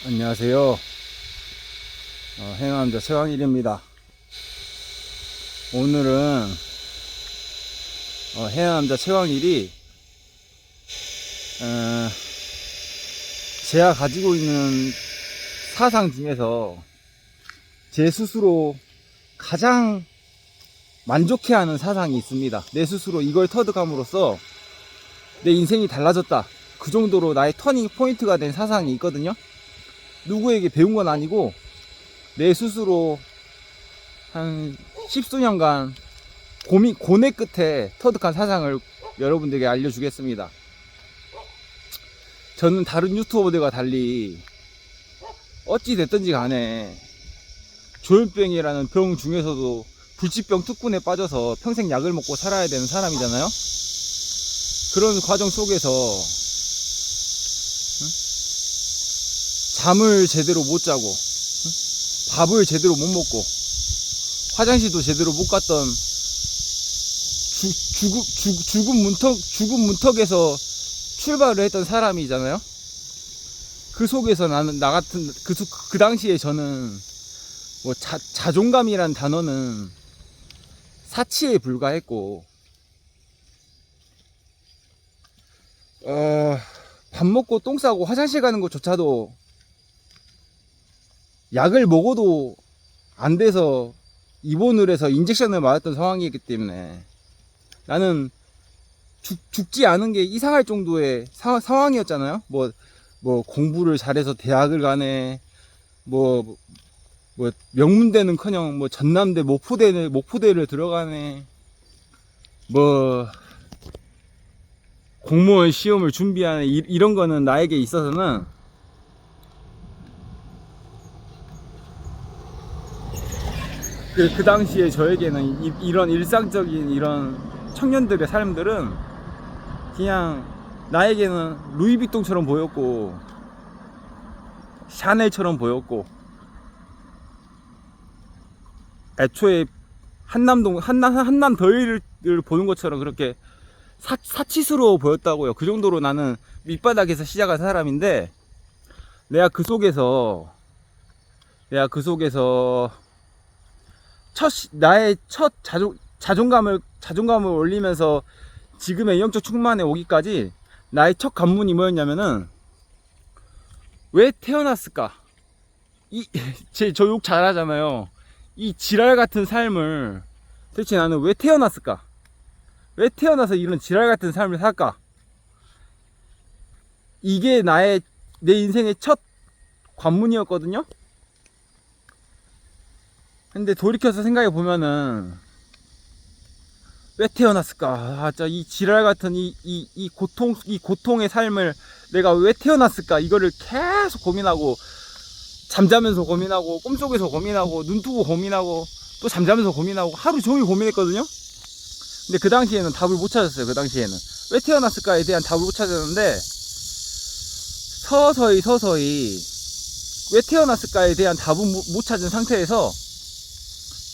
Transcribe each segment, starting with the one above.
안녕하세요. 해남자 최광일입니다. 오늘은 해남자 최광일이 제가 가지고 있는 사상 중에서 제 스스로 가장 만족해하는 사상이 있습니다. 내 스스로 이걸 터득함으로써 내 인생이 달라졌다, 그 정도로 나의 터닝 포인트가 된 사상이 있거든요. 누구에게 배운 건 아니고 내 스스로 한 십수년간 고뇌 끝에 터득한 사상을 여러분들에게 알려주겠습니다. 저는 다른 유튜버들과 달리 어찌 됐든지 간에 조현병이라는 병 중에서도 불치병 특군에 빠져서 평생 약을 먹고 살아야 되는 사람이잖아요. 그런 과정 속에서 잠을 제대로 못 자고 밥을 제대로 못 먹고 화장실도 제대로 못 갔던 죽은 문턱에서 출발을 했던 사람이잖아요. 그 속에서 나는 나 같은 그 당시에 저는 뭐 자존감이란 단어는 사치에 불과했고, 밥 먹고 똥 싸고 화장실 가는 것조차도 약을 먹어도 안 돼서 입원을 해서 인젝션을 맞았던 상황이기 때문에 나는 죽지 않은 게 이상할 정도의 상황이었잖아요. 뭐 공부를 잘해서 대학을 가네, 뭐 명문대는커녕 뭐 전남대 목포대를 들어가네, 뭐 공무원 시험을 준비하네, 이런 거는 나에게 있어서는 그 당시에 저에게는 이런 일상적인 이런 청년들의 삶들은 그냥 나에게는 루이비통처럼 보였고 샤넬처럼 보였고, 애초에 한남 더위를 보는 것처럼 그렇게 사치스러워 보였다고요. 그 정도로 나는 밑바닥에서 시작한 사람인데, 내가 그 속에서 나의 첫 자존감을 올리면서 지금의 영적 충만에 오기까지 나의 첫 관문이 뭐였냐면은, 왜 태어났을까? 저 욕 잘하잖아요. 이 지랄 같은 삶을 도대체 나는 왜 태어났을까? 왜 태어나서 이런 지랄 같은 삶을 살까? 이게 내 인생의 첫 관문이었거든요. 근데 돌이켜서 생각해 보면은 왜 태어났을까? 진짜 이 지랄 같은 이 고통의 삶을 내가 왜 태어났을까? 이거를 계속 고민하고, 잠자면서 고민하고, 꿈속에서 고민하고, 눈 뜨고 고민하고, 또 잠자면서 고민하고, 하루 종일 고민했거든요. 근데 그 당시에는 답을 못 찾았어요. 그 당시에는 왜 태어났을까에 대한 답을 못 찾았는데, 서서히 왜 태어났을까에 대한 답은 못 찾은 상태에서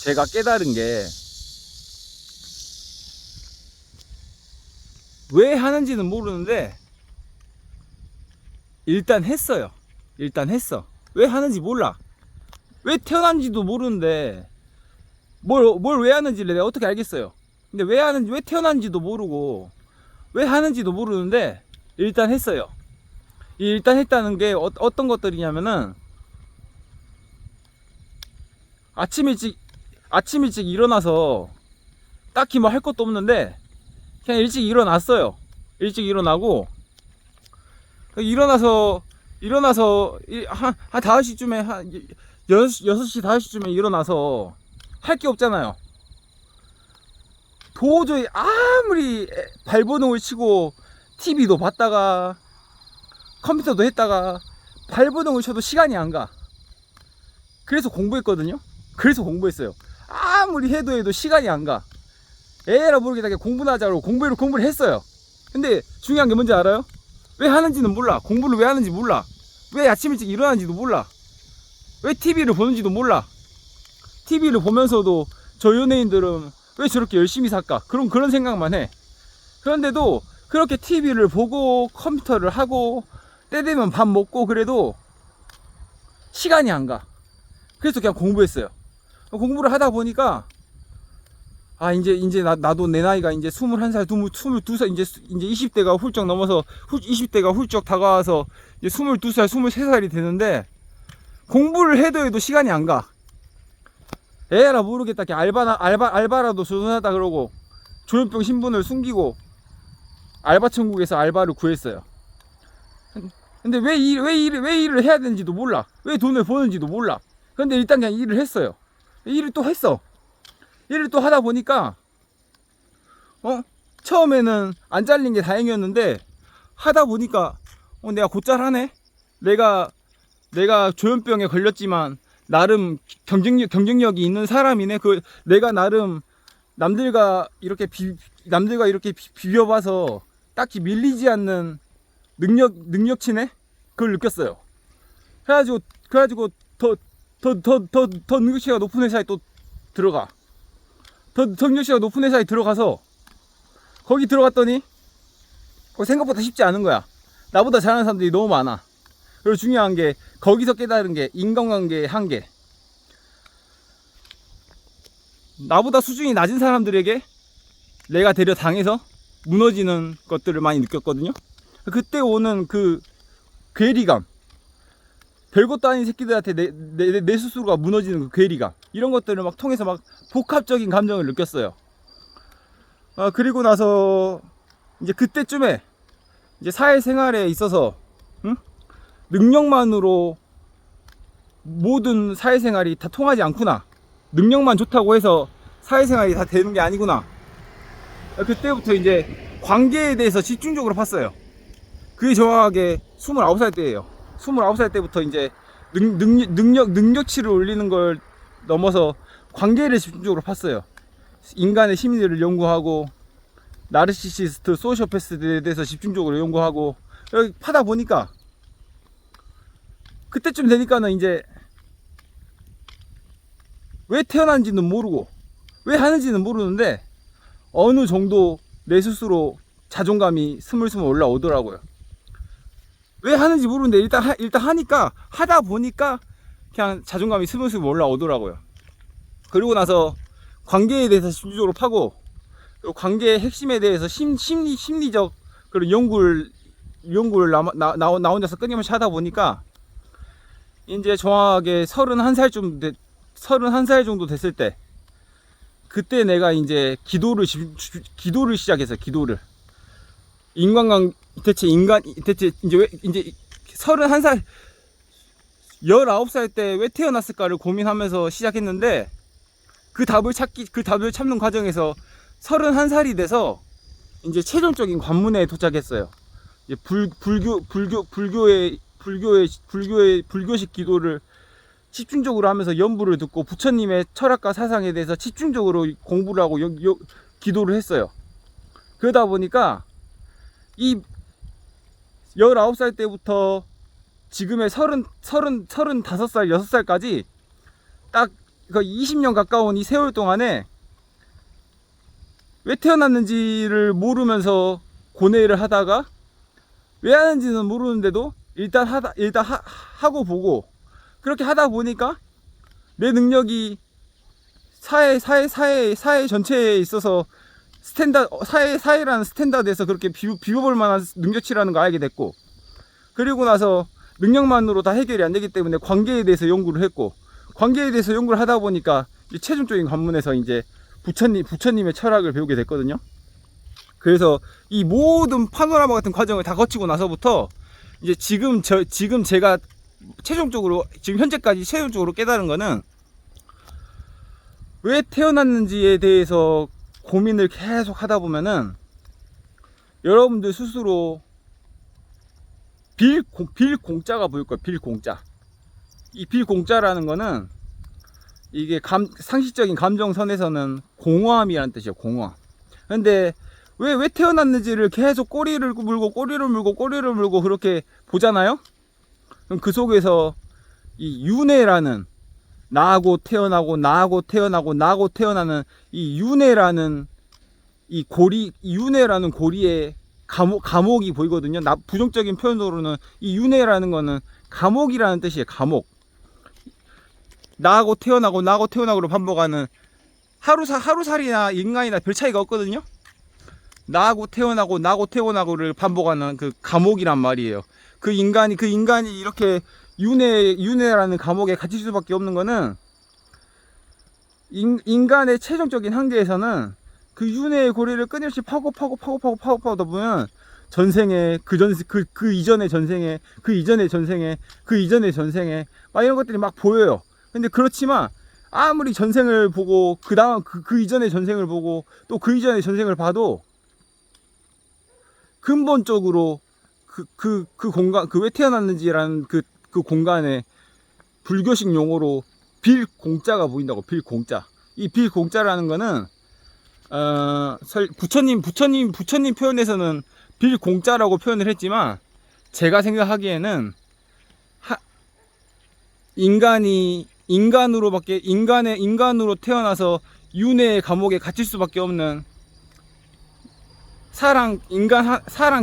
제가 깨달은 게, 왜 하는지는 모르는데 일단 했어요. 일단 했어. 왜 하는지 몰라. 왜 태어난지도 모르는데 뭘 왜 하는지를 내가 어떻게 알겠어요. 근데 왜 태어난지도 모르고 왜 하는지도 모르는데 일단 했어요. 일단 했다는 게 어떤 것들이냐면은, 아침 일찍 일어나서 딱히 뭐 할 것도 없는데 그냥 일찍 일어났어요. 일찍 일어나고, 일어나서 한 5시쯤에, 한 6시 5시쯤에 일어나서 할 게 없잖아요. 도저히 아무리 발버둥을 치고 TV도 봤다가 컴퓨터도 했다가 발버둥을 쳐도 시간이 안 가. 그래서 공부했거든요. 그래서 공부했어요. 아무리 해도 시간이 안 가. 에라 모르게 다 공부나 하자고 공부를 했어요. 근데 중요한 게 뭔지 알아요? 왜 하는지는 몰라. 공부를 왜 하는지 몰라. 왜 아침 일찍 일어나는지도 몰라. 왜 TV를 보는지도 몰라. TV를 보면서도 저 연예인들은 왜 저렇게 열심히 살까? 그런 생각만 해. 그런데도 그렇게 TV를 보고 컴퓨터를 하고 때 되면 밥 먹고 그래도 시간이 안 가. 그래서 그냥 공부했어요. 공부를 하다 보니까 이제 나도 내 나이가 이제 21살, 22살, 이제 20대가 훌쩍 넘어서 20대가 훌쩍 다가와서 이제 22살, 23살이 되는데 공부를 해도 시간이 안 가. 에라 모르겠다. 알바라도 조선하다 그러고 조현병 신분을 숨기고 알바 천국에서 알바를 구했어요. 근데 왜 일을 해야 되는지도 몰라. 왜 돈을 버는지도 몰라. 근데 일단 그냥 일을 했어요. 일을 또 했어. 일을 또 하다 보니까 처음에는 안 잘린 게 다행이었는데 하다 보니까 내가 곧잘하네. 내가 조현병에 걸렸지만 나름 경쟁력이 있는 사람이네. 내가 나름 남들과 이렇게 비벼봐서 딱히 밀리지 않는 능력치네. 그걸 느꼈어요. 그래가지고 더 능력치가 높은 회사에 또 들어가. 더 능력치가 높은 회사에 들어가서 거기 들어갔더니 생각보다 쉽지 않은 거야. 나보다 잘하는 사람들이 너무 많아. 그리고 중요한 게 거기서 깨달은 게 인간관계의 한계. 나보다 수준이 낮은 사람들에게 내가 되려 당해서 무너지는 것들을 많이 느꼈거든요. 그때 오는 그 괴리감, 별것도 아닌 새끼들한테 내 스스로가 무너지는 그 괴리감, 이런 것들을 막 통해서 막 복합적인 감정을 느꼈어요. 그리고 나서 이제 그때쯤에 이제 사회생활에 있어서 능력만으로 모든 사회생활이 다 통하지 않구나. 능력만 좋다고 해서 사회생활이 다 되는 게 아니구나. 그때부터 이제 관계에 대해서 집중적으로 봤어요. 그게 정확하게 29살 때예요. 29살 때부터 이제 능력치를 올리는 걸 넘어서 관계를 집중적으로 봤어요. 인간의 심리를 연구하고 나르시시스트, 소시오패스에 대해서 집중적으로 연구하고 이렇게 파다 보니까 그때쯤 되니까는 이제 왜 태어난지는 모르고 왜 하는지는 모르는데 어느 정도 내 스스로 자존감이 스물스물 올라오더라고요. 왜 하는지 모르는데 일단 하니까 하다 보니까 그냥 자존감이 스물스물 올라오더라고요. 그리고 나서 관계에 대해서 집중적으로 파고 그리고 관계의 핵심에 대해서 심리적 그런 연구를 나 혼자서 끊임없이 하다 보니까 이제 정확하게 31살 정도 됐을 때 그때 내가 이제 기도를 시작했어요. 기도를. 대체 이제 31살 19살 때 왜 태어났을까를 고민하면서 시작했는데 그 답을 찾는 과정에서 31살이 돼서 이제 최종적인 관문에 도착했어요. 이제 불교식 기도를 집중적으로 하면서 연부를 듣고 부처님의 철학과 사상에 대해서 집중적으로 공부를 하고 기도를 했어요. 그러다 보니까 이 19살 때부터 지금의 35살, 6살까지 딱 20년 가까운 이 세월 동안에 왜 태어났는지를 모르면서 고뇌를 하다가 왜 하는지는 모르는데도 일단 하고 보고 그렇게 하다 보니까 내 능력이 사회 전체에 있어서 사회라는 스탠다드에서 그렇게 비벼볼 만한 능력치라는 걸 알게 됐고, 그리고 나서 능력만으로 다 해결이 안 되기 때문에 관계에 대해서 연구를 했고, 관계에 대해서 연구를 하다 보니까 최종적인 관문에서 이제 부처님의 철학을 배우게 됐거든요. 그래서 이 모든 파노라마 같은 과정을 다 거치고 나서부터 이제 지금 제가 지금 현재까지 최종적으로 깨달은 거는 왜 태어났는지에 대해서 고민을 계속 하다 보면은 여러분들 스스로 빌공짜가 보일 거예요. 빌공짜. 이 빌공짜라는 거는 이게 상식적인 감정선에서는 공허함이라는 뜻이에요. 공허함. 근데 왜 태어났는지를 계속 꼬리를 물고 그렇게 보잖아요. 그럼 그 속에서 이 윤회라는 나하고 태어나는 이 윤회라는 윤회라는 고리의 감옥이 보이거든요. 부정적인 표현으로는 이 윤회라는 거는 감옥이라는 뜻이에요. 감옥. 나하고 태어나고를 반복하는 하루살이나 인간이나 별 차이가 없거든요. 나하고 태어나고를 반복하는 그 감옥이란 말이에요. 그 인간이 이렇게 윤회라는 감옥에 갇힐 수밖에 없는 거는 인간의 최종적인 한계에서는 그 윤회의 고리를 끊임없이 파고파다 보면 전생에 그 이전의 전생에 막 이런 것들이 막 보여요. 근데 그렇지만 아무리 전생을 보고 그 이전의 전생을 보고 또 그 이전의 전생을 봐도 근본적으로 그 공간, 왜 태어났는지라는 그 공간에 불교식 용어로 빌공짜가 보인다고. 빌공짜. 이 빌공짜라는 거는 부처님 표현에서는 빌공짜라고 표현을 했지만 제가 생각하기에는 인간으로 태어나서 윤회의 감옥에 갇힐 수밖에 없는 사람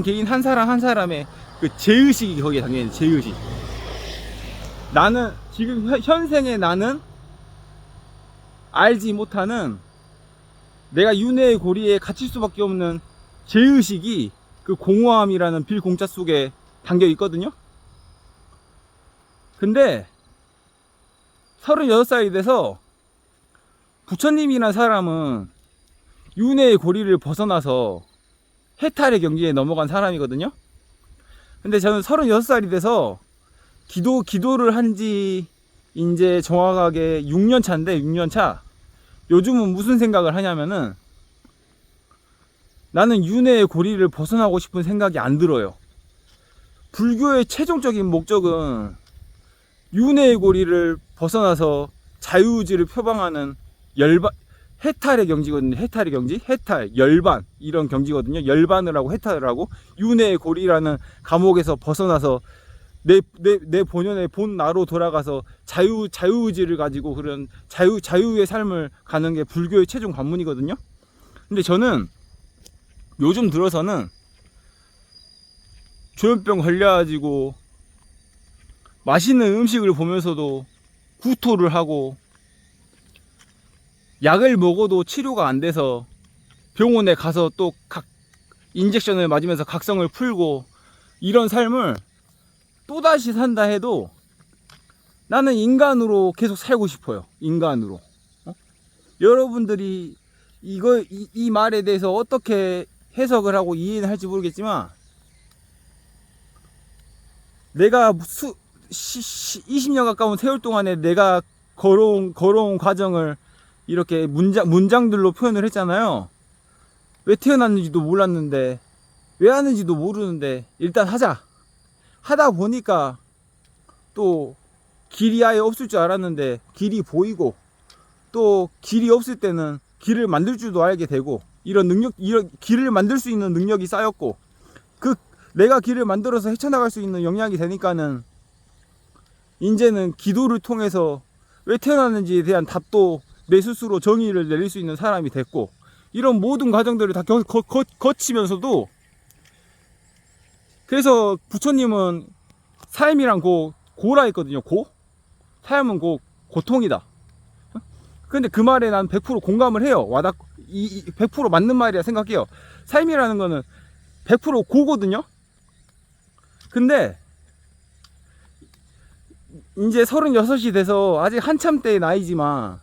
개인 한 사람의 그 죄의식이 거기에 담겨있는 죄의식. 나는 지금 현생의 나는 알지 못하는 내가 윤회의 고리에 갇힐 수밖에 없는 죄의식이 그 공허함이라는 빌공짜 속에 담겨 있거든요. 근데 36살이 돼서 부처님이라는 사람은 윤회의 고리를 벗어나서 해탈의 경지에 넘어간 사람이거든요. 근데 저는 36살이 돼서 기도를 한지 이제 정확하게 6년 차인데, 6년 차. 요즘은 무슨 생각을 하냐면은 나는 윤회의 고리를 벗어나고 싶은 생각이 안 들어요. 불교의 최종적인 목적은 윤회의 고리를 벗어나서 자유의지를 표방하는 해탈의 경지거든요. 해탈의 경지? 해탈, 열반, 이런 경지거든요. 열반을 하고 해탈을 하고 윤회의 고리라는 감옥에서 벗어나서 내 본연의 본 나로 돌아가서 자유의지를 가지고 그런 자유의 삶을 가는 게 불교의 최종 관문이거든요. 근데 저는 요즘 들어서는 조현병 걸려가지고 맛있는 음식을 보면서도 구토를 하고 약을 먹어도 치료가 안 돼서 병원에 가서 또 인젝션을 맞으면서 각성을 풀고 이런 삶을 또다시 산다 해도 나는 인간으로 계속 살고 싶어요. 인간으로. 여러분들이 이 말에 대해서 어떻게 해석을 하고 이해를 할지 모르겠지만 내가 20년 가까운 세월 동안에 내가 걸어온 과정을 이렇게 문장들로 표현을 했잖아요. 왜 태어났는지도 몰랐는데 왜 하는지도 모르는데 일단 하다 보니까 또 길이 아예 없을 줄 알았는데 길이 보이고, 또 길이 없을 때는 길을 만들 줄도 알게 되고, 이런 길을 만들 수 있는 능력이 쌓였고, 내가 길을 만들어서 헤쳐나갈 수 있는 역량이 되니까는 이제는 기도를 통해서 왜 태어났는지에 대한 답도 내 스스로 정의를 내릴 수 있는 사람이 됐고, 이런 모든 과정들을 다 거치면서도, 그래서 부처님은 삶이란 고라 했거든요. 삶은 고통이다. 근데 그 말에 난 100% 공감을 해요. 100% 맞는 말이라 생각해요. 삶이라는 거는 100% 고거든요. 근데 이제 36이 돼서 아직 한참 때의 나이지만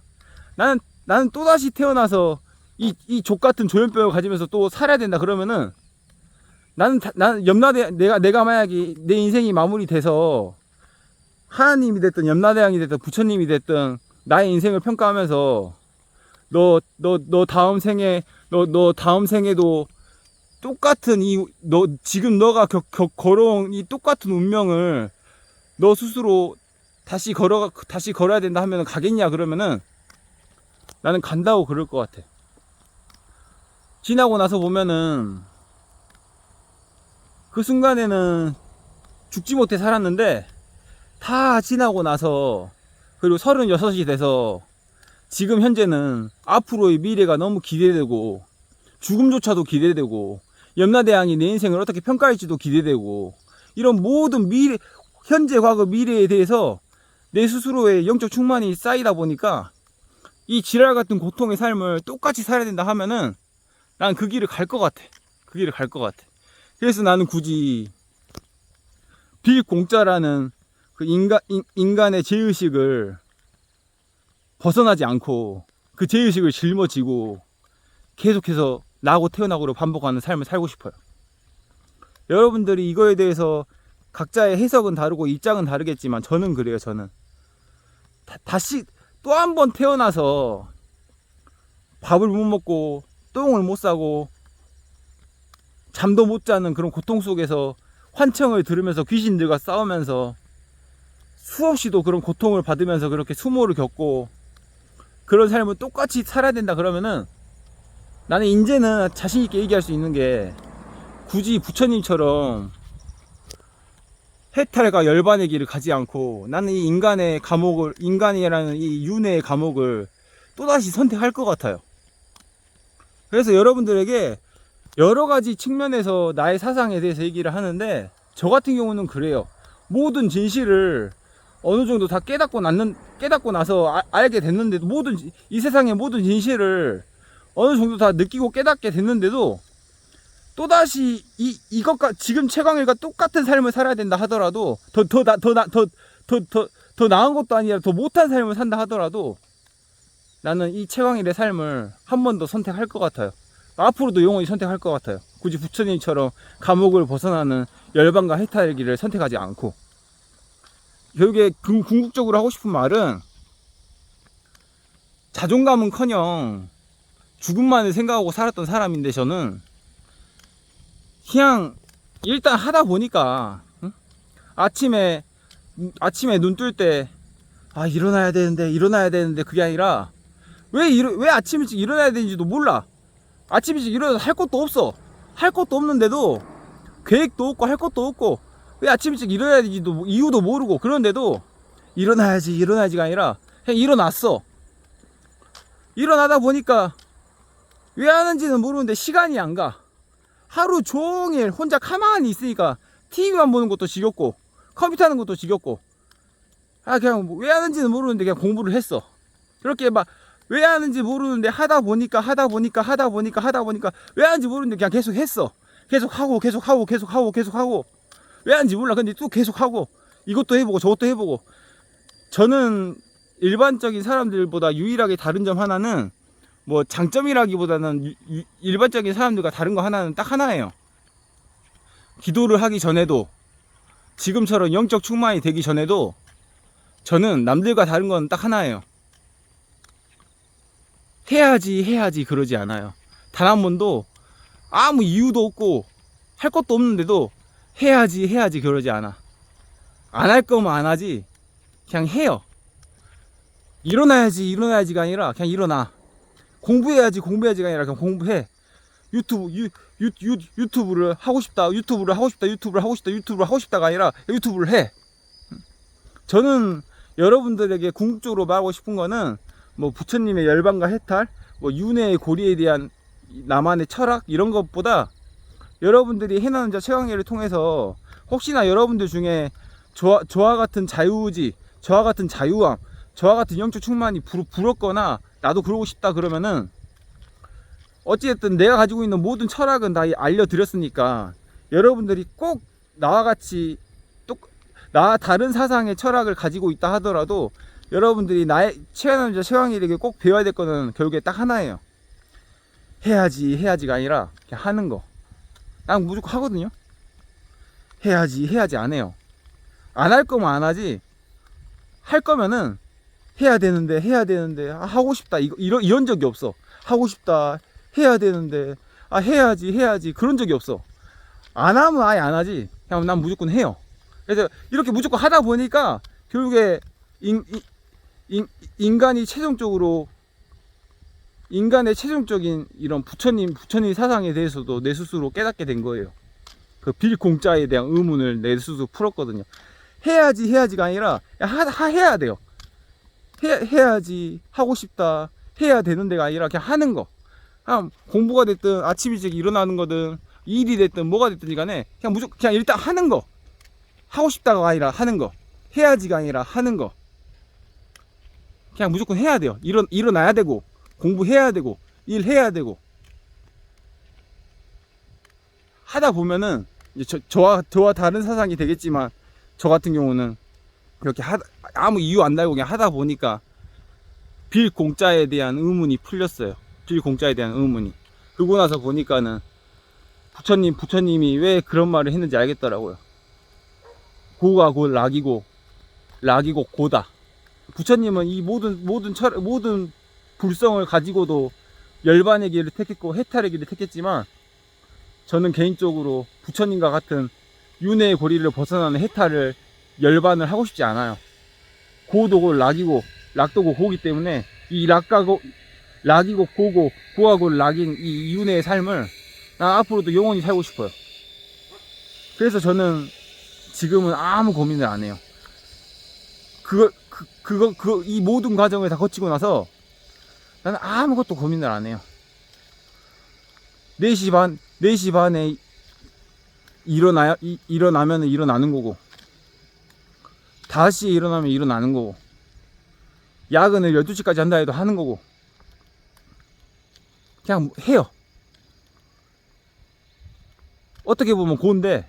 나는 또다시 태어나서 이 족같은 조현병을 가지면서 또 살아야 된다 그러면은 나는 내가 만약에 내 인생이 마무리돼서 하나님이 됐든 염라대왕이 됐든 부처님이 됐든 나의 인생을 평가하면서 너 다음 생에도 똑같은 지금 너가 걸어온 이 똑같은 운명을 너 스스로 다시 걸어야 된다 하면 가겠냐 그러면은 나는 간다고 그럴 것 같아. 지나고 나서 보면은 그 순간에는 죽지 못해 살았는데 다 지나고 나서, 그리고 36이 돼서 지금 현재는 앞으로의 미래가 너무 기대되고, 죽음조차도 기대되고, 염라대왕이 내 인생을 어떻게 평가할지도 기대되고, 이런 모든 현재 과거 미래에 대해서 내 스스로의 영적 충만이 쌓이다 보니까 이 지랄 같은 고통의 삶을 똑같이 살아야 된다 하면은 난 그 길을 갈 것 같아. 그 길을 갈 것 같아. 그래서 나는 굳이 빌공짜라는 그 인간의 죄의식을 벗어나지 않고 그 죄의식을 짊어지고 계속해서 나고 태어나고를 반복하는 삶을 살고 싶어요. 여러분들이 이거에 대해서 각자의 해석은 다르고 입장은 다르겠지만 저는 그래요. 저는 다시 또 한 번 태어나서 밥을 못 먹고 똥을 못 싸고 잠도 못 자는 그런 고통 속에서 환청을 들으면서 귀신들과 싸우면서 수없이도 그런 고통을 받으면서 그렇게 수모를 겪고 그런 삶을 똑같이 살아야 된다 그러면은 나는 이제는 자신 있게 얘기할 수 있는 게 굳이 부처님처럼 해탈과 열반의 길을 가지 않고 나는 이 인간의 감옥을, 인간이라는 이 윤회의 감옥을 또다시 선택할 것 같아요. 그래서 여러분들에게 여러 가지 측면에서 나의 사상에 대해서 얘기를 하는데 저 같은 경우는 그래요. 모든 진실을 어느 정도 다 깨닫고 나서 알게 됐는데도 이 세상의 모든 진실을 어느 정도 다 느끼고 깨닫게 됐는데도 또다시 이것과 지금 최광일과 똑같은 삶을 살아야 된다 하더라도 더 나은 것도 아니라 더 못한 삶을 산다 하더라도 나는 이 최광일의 삶을 한 번 더 선택할 것 같아요. 앞으로도 영원히 선택할 것 같아요. 굳이 부처님처럼 감옥을 벗어나는 열반과 해탈의 길을 선택하지 않고. 결국에 궁극적으로 하고 싶은 말은 자존감은커녕 죽음만을 생각하고 살았던 사람인데 저는 그냥 일단 하다 보니까 아침에 눈 뜰 때 일어나야 되는데 그게 아니라 왜 아침 일찍 일어나야 되는지도 몰라. 아침 일찍 일어나서 할 것도 없어. 할 것도 없는데도 계획도 없고 할 것도 없고 왜 아침 일찍 일어나야 되는지도 이유도 모르고 그런데도 일어나야지가 아니라 그냥 일어났어. 일어나다 보니까 왜 하는지는 모르는데 시간이 안 가. 하루 종일 혼자 가만히 있으니까 TV만 보는 것도 지겹고 컴퓨터 하는 것도 지겹고 그냥 왜 하는지는 모르는데 그냥 공부를 했어. 그렇게 막 왜 하는지 모르는데 하다 보니까 왜 하는지 모르는데 그냥 계속 했어. 계속 하고 왜 하는지 몰라. 근데 또 계속 하고 이것도 해보고 저것도 해보고. 저는 일반적인 사람들보다 유일하게 다른 점 하나는 뭐 장점이라기보다는 일반적인 사람들과 다른 거 하나는 딱 하나예요. 기도를 하기 전에도 지금처럼 영적 충만이 되기 전에도 저는 남들과 다른 건 딱 하나예요. 해야지 그러지 않아요. 단 한 번도 아무 이유도 없고 할 것도 없는데도 해야지 그러지 않아. 안 할 거면 안 하지. 그냥 해요. 일어나야지가 아니라 그냥 일어나. 공부해야지가 아니라 그냥 공부해. 유튜브를 하고 싶다가 아니라 유튜브를 해. 저는 여러분들에게 궁극적으로 말하고 싶은 거는 뭐 부처님의 열반과 해탈, 뭐 윤회의 고리에 대한 나만의 철학 이런 것보다 여러분들이 해나는 자 최강의를 통해서 혹시나 여러분들 중에 저와 같은 자유의지, 저와 같은 자유함, 저와 같은 영적 충만이 부럽거나 나도 그러고 싶다 그러면은 어찌됐든 내가 가지고 있는 모든 철학은 다 알려드렸으니까 여러분들이 꼭 나와 같이 나 다른 사상의 철학을 가지고 있다 하더라도 여러분들이 나의 최강남자 최강일에게 꼭 배워야 될 거는 결국에 딱 하나예요. 해야지가 아니라 그냥 하는 거. 난 무조건 하거든요. 해야지 안 해요. 안 할 거면 안 하지. 할 거면은 해야 되는데 하고 싶다 이런 적이 없어. 하고 싶다 해야 되는데 해야지 그런 적이 없어. 안 하면 아예 안 하지. 그냥 난 무조건 해요. 그래서 이렇게 무조건 하다 보니까 결국에 인간의 최종적인 이런 부처님 사상에 대해서도 내 스스로 깨닫게 된 거예요. 그 빌공짜에 대한 의문을 내 스스로 풀었거든요. 해야지가 아니라 해야 돼요. 해야지 하고 싶다 해야 되는 데가 아니라 그냥 하는 거. 공부가 됐든 아침 일찍 일어나는 거든 일이 됐든 뭐가 됐든 간에 그냥 일단 하는 거. 하고 싶다가 아니라 하는 거. 해야지가 아니라 하는 거. 그냥 무조건 해야 돼요. 일어나야 되고, 공부해야 되고, 일해야 되고. 하다 보면은, 이제 저와 다른 사상이 되겠지만, 저 같은 경우는, 그렇게 아무 이유 안 달고 그냥 하다 보니까, 빌 공짜에 대한 의문이 풀렸어요. 빌 공짜에 대한 의문이. 그러고 나서 보니까는, 부처님이 왜 그런 말을 했는지 알겠더라고요. 고가 곧 락이고, 락이고 고다. 부처님은 이 모든 불성을 가지고도 열반의 길을 택했고 해탈의 길을 택했지만, 저는 개인적으로 부처님과 같은 윤회의 고리를 벗어나는 해탈을 열반을 하고 싶지 않아요. 고도고 락이고 락도고 고기 때문에 이 락이고 고고 고하고 락인 이 윤회의 삶을 난 앞으로도 영원히 살고 싶어요. 그래서 저는 지금은 아무 고민을 안 해요. 이 모든 과정을 다 거치고 나서 나는 아무것도 고민을 안 해요. 4시 반에 일어나면 일어나는 거고, 5시에 일어나면 일어나는 거고, 야근을 12시까지 한다 해도 하는 거고, 그냥 해요. 어떻게 보면 고인데,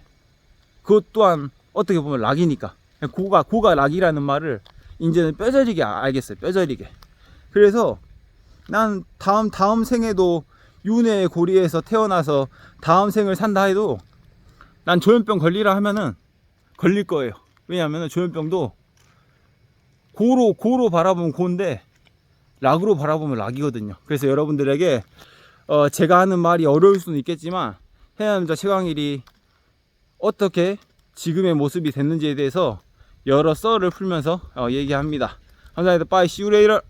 그것 또한 어떻게 보면 락이니까. 고가 락이라는 말을 이제는 뼈저리게 알겠어요. 뼈저리게. 그래서 난 다음 생에도 윤회의 고리에서 태어나서 다음 생을 산다 해도 난 조현병 걸리라 하면은 걸릴 거예요. 왜냐하면 조현병도 고로 바라보면 고인데 락으로 바라보면 락이거든요. 그래서 여러분들에게 제가 하는 말이 어려울 수는 있겠지만 해남자 최광일이 어떻게 지금의 모습이 됐는지에 대해서 여러 썰을 풀면서 얘기합니다. 감사합니다. Bye. See you later.